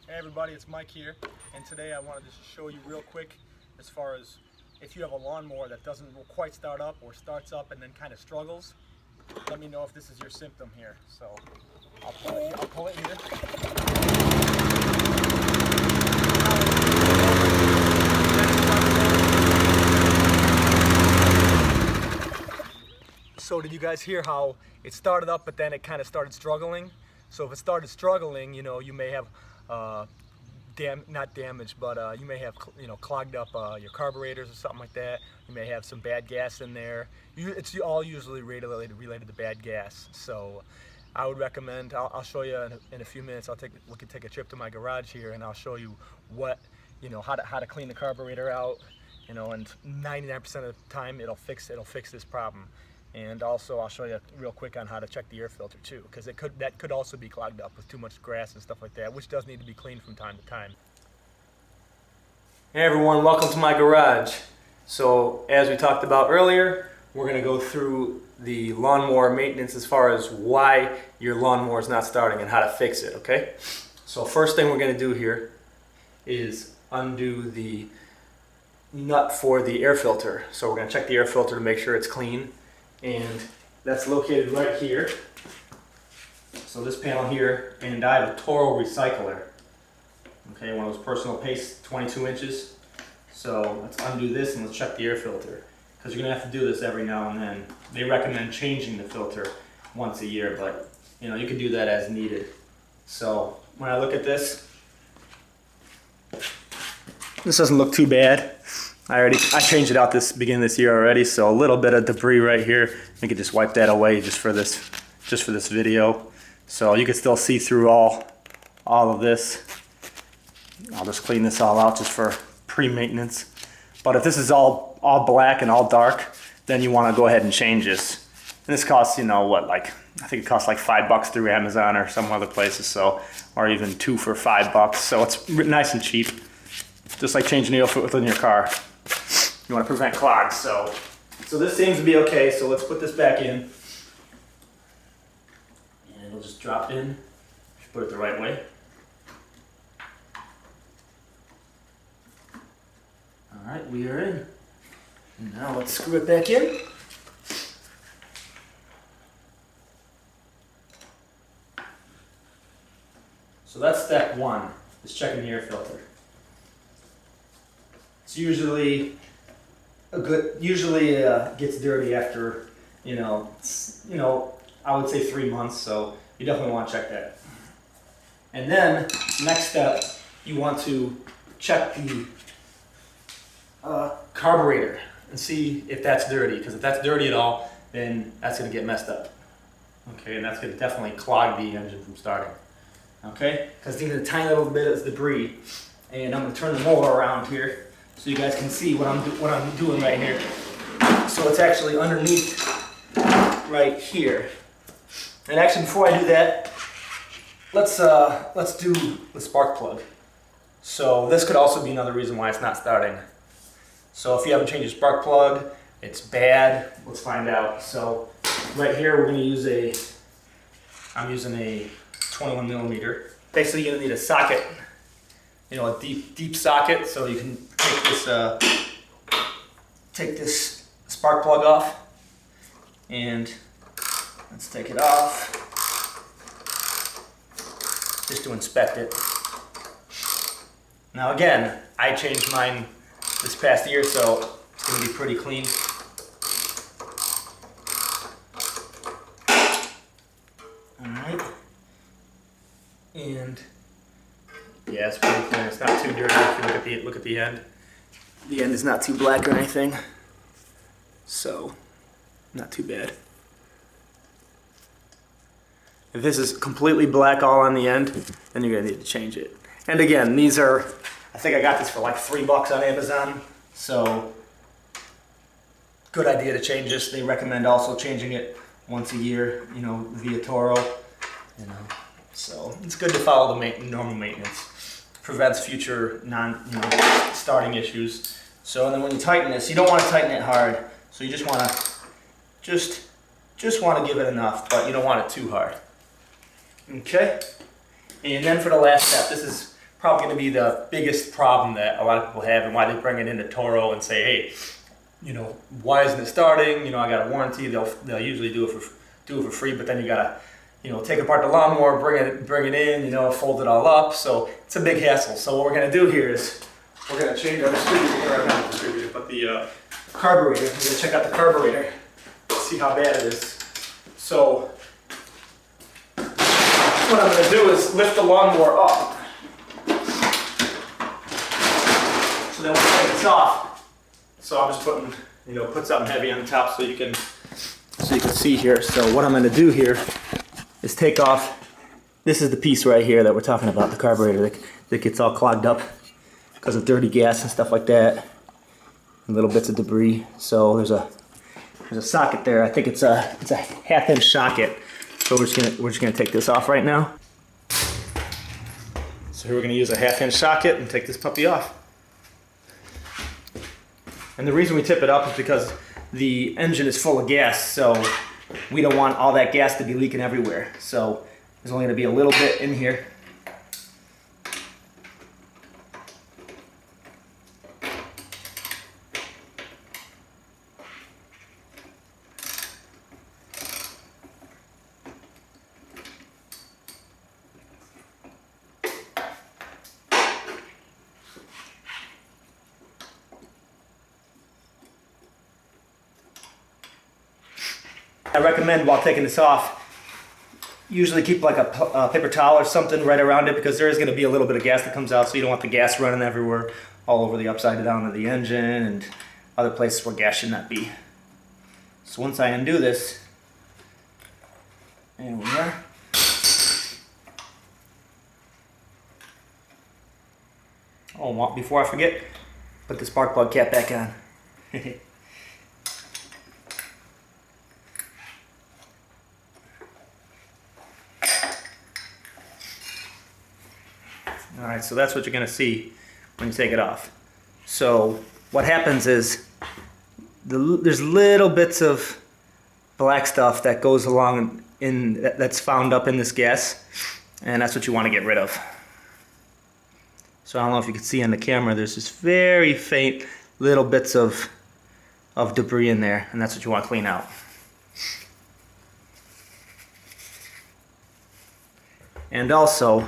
Hey everybody, it's Mike here, and today I wanted to just show you real quick as far as if you have a lawnmower that doesn't quite start up or starts up and then kind of struggles. Let me know if this is your symptom here. So I'll pull it here. So did you guys hear how it started up but then it kind of started struggling? So if it started struggling, you know, you may have not damaged, but you may have, you know, clogged up your carburetors or something like that. You may have some bad gas in there. It's all usually related to bad gas. So I would recommend, I'll show you in a few minutes. We can take a trip to my garage here and I'll show you how to clean the carburetor out, you know, and 99% of the time it'll fix this problem. And also I'll show you real quick on how to check the air filter too, because that could also be clogged up with too much grass and stuff like that, which does need to be cleaned from time to time. Hey everyone, welcome to my garage. So as we talked about earlier, we're going to go through the lawnmower maintenance as far as why your lawnmower is not starting and how to fix it, okay? So first thing we're going to do here is undo the nut for the air filter. So we're going to check the air filter to make sure it's clean. And that's located right here. So this panel here, and I have a Toro recycler. Okay, one of those personal paste 22 inches. So let's undo this and let's check the air filter, because you're gonna have to do this every now and then. They recommend changing the filter once a year, but you know, you can do that as needed. So when I look at this doesn't look too bad. I changed it out beginning this year already, so a little bit of debris right here. You can just wipe that away just for this video. So you can still see through all of this. I'll just clean this all out just for pre-maintenance. But if this is all black and all dark, then you want to go ahead and change this. And this costs, you know what, I think it costs like $5 through Amazon or some other places, so, or even 2 for $5. So it's nice and cheap. Just like changing the oil filter in your car. You want to prevent clogs, so this seems to be okay. So let's put this back in, and it'll just drop in. Put it the right way. All right, we are in. And now let's screw it back in. So that's step one, is checking the air filter. It's usually gets dirty after, I would say 3 months, so you definitely want to check that. And then, next step, you want to check the carburetor and see if that's dirty, because if that's dirty at all, then that's going to get messed up. Okay, and that's going to definitely clog the engine from starting. Okay, because these are a tiny little bit of debris, and I'm going to turn the mower around here so you guys can see what I'm doing right here. So it's actually underneath right here. And actually, before I do that, let's do the spark plug. So this could also be another reason why it's not starting. So if you haven't changed your spark plug, it's bad. Let's find out. So right here, we're going to I'm using a 21 millimeter. Basically, you're going to need a socket, a deep socket, so you can take this spark plug off, and let's take it off just to inspect it. Now again, I changed mine this past year, so it's going to be pretty clean. Alright, and yeah, it's pretty clean. It's not too dirty if you look at the end. The end is not too black or anything, so not too bad. If this is completely black all on the end, then you're gonna need to change it. And again, these are, I think I got this for like $3 on Amazon, so good idea to change this. They recommend also changing it once a year, via Toro, So it's good to follow the normal maintenance. Prevents future starting issues. So and then when you tighten this, you don't want to tighten it hard. So you just want to give it enough, but you don't want it too hard. Okay. And then for the last step, this is probably going to be the biggest problem that a lot of people have, and why they bring it into Toro and say, hey, you know, why isn't it starting? You know, I got a warranty. They'll usually do it for free, but then you gotta, you know, take apart the lawnmower, bring it in, you know, fold it all up. So it's a big hassle. So what we're gonna do here is we're gonna change our distributor, or not the distributor, but the carburetor. We're gonna check out the carburetor, see how bad it is. So what I'm gonna do is lift the lawnmower up. So then when I take this off, so I'm just putting, you know, put something heavy on the top so you can see here. So what I'm going to do here is take off. This is the piece right here that we're talking about, the carburetor that gets all clogged up because of dirty gas and stuff like that, and little bits of debris. So there's a socket there. I think it's a 1/2 inch socket. So we're just gonna take this off right now. So here we're going to use a 1/2 inch socket and take this puppy off. And the reason we tip it up is because the engine is full of gas, so we don't want all that gas to be leaking everywhere. So there's only going to be a little bit in here. I recommend while taking this off, usually keep like a paper towel or something right around it, because there is going to be a little bit of gas that comes out, so you don't want the gas running everywhere, all over the upside down of the engine and other places where gas should not be. So once I undo this, there we are. Oh, before I forget, put the spark plug cap back on. Alright, so that's what you're going to see when you take it off. So what happens is there's little bits of black stuff that goes along that's found up in this gas, and that's what you want to get rid of. So I don't know if you can see on the camera, there's just very faint little bits of debris in there, and that's what you want to clean out. And also,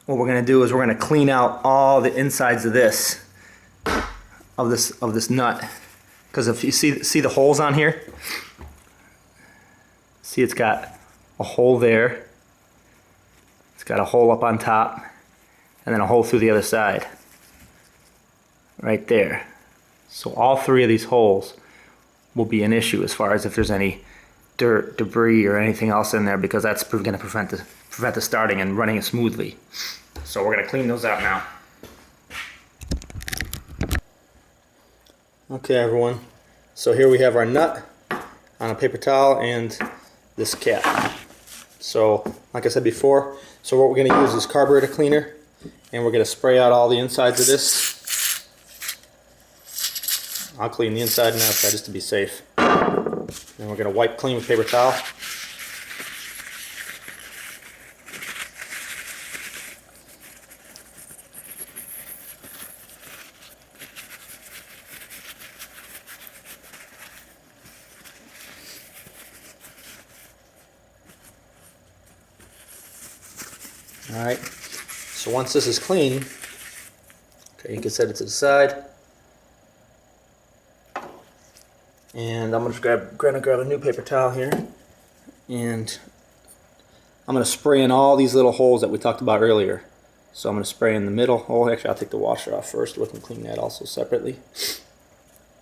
what we're going to do is we're going to clean out all the insides of this nut, because if you see the holes on here, see it's got a hole there, it's got a hole up on top, and then a hole through the other side right there. So all three of these holes will be an issue as far as if there's any dirt, debris, or anything else in there, because that's going to prevent the starting and running it smoothly. So we're going to clean those out now. Okay everyone, so here we have our nut on a paper towel and this cap. So like I said before, so what we're going to use is carburetor cleaner, and we're going to spray out all the insides of this. I'll clean the inside and outside just to be safe. And we're going to wipe clean with paper towel. Alright, so once this is clean, okay, you can set it to the side. And I'm going to grab a new paper towel here, and I'm going to spray in all these little holes that we talked about earlier. So I'm going to spray in the middle. Oh, actually, I'll take the washer off first. We can clean that also separately.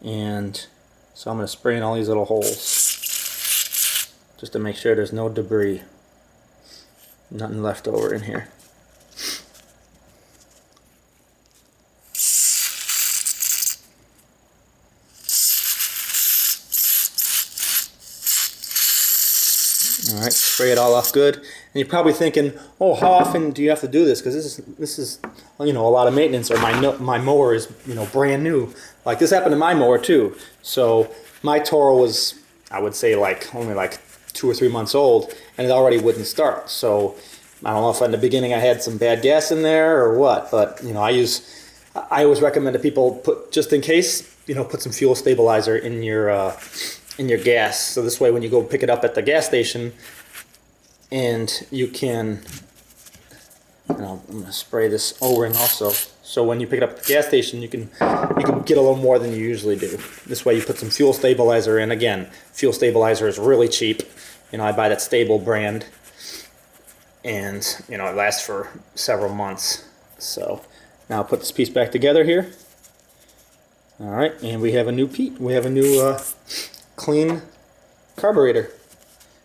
And so I'm going to spray in all these little holes just to make sure there's no debris, nothing left over in here. Alright, spray it all off good. And you're probably thinking, oh, how often do you have to do this? Because this is you know, a lot of maintenance, or my mower is, you know, brand new. Like this happened to my mower too. So my Toro was, I would say, like only like 2 or 3 months old, and it already wouldn't start. So I don't know if in the beginning I had some bad gas in there or what, but you know, I always recommend that people put, just in case, you know, put some fuel stabilizer in your gas. So this way when you go pick it up at the gas station, and you can, you know, I'm gonna spray this O-ring also. So when you pick it up at the gas station, you can get a little more than you usually do. This way you put some fuel stabilizer in. Again, fuel stabilizer is really cheap. You know, I buy that Stable brand, and you know, it lasts for several months. So now I'll put this piece back together here. All right, and we have a new clean carburetor.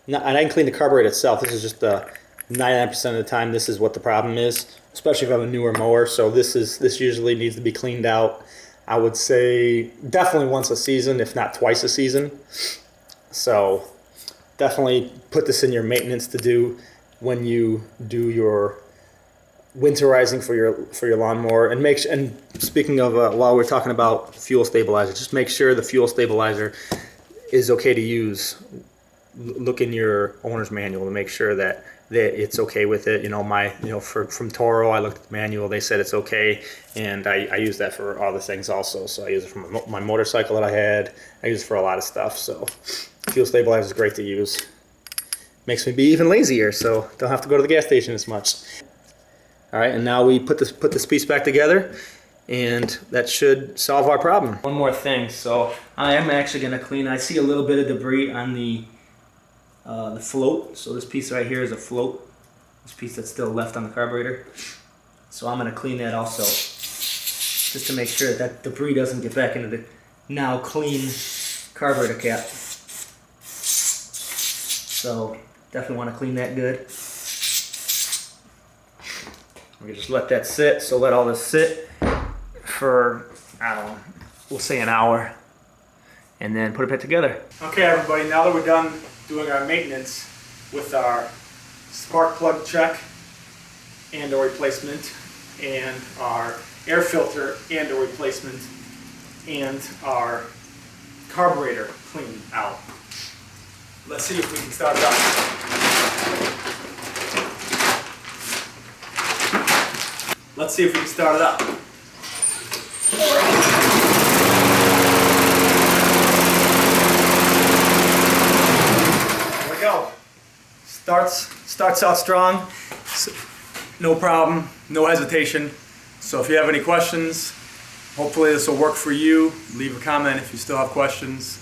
No, I didn't clean the carburetor itself. This is just 99% of the time. This is what the problem is, especially if you have a newer mower. So this usually needs to be cleaned out. I would say definitely once a season, if not twice a season. So definitely put this in your maintenance to do when you do your winterizing for your lawnmower. And speaking of while we're talking about fuel stabilizer, just make sure the fuel stabilizer is okay to use. Look in your owner's manual to make sure that it's okay with it. You know, from Toro, I looked at the manual. They said it's okay, and I use that for other things also. So I use it for my motorcycle that I had. I use it for a lot of stuff. So fuel stabilizer is great to use. Makes me be even lazier, so don't have to go to the gas station as much. All right, and now we put this piece back together, and that should solve our problem. One more thing. So I am actually going to clean. I see a little bit of debris on the float. So this piece right here is a float. This piece that's still left on the carburetor. So I'm going to clean that also, just to make sure that debris doesn't get back into the now clean carburetor cap. So definitely want to clean that good. We just let that sit. So let all this sit for, I don't know, we'll say an hour, and then put it back together. Okay, everybody, now that we're done doing our maintenance with our spark plug check and a replacement, and our air filter and a replacement, and our carburetor clean out, let's see if we can start it up. Let's see if we can start it up. Starts out strong, no problem, no hesitation. So if you have any questions, hopefully this will work for you. Leave a comment if you still have questions.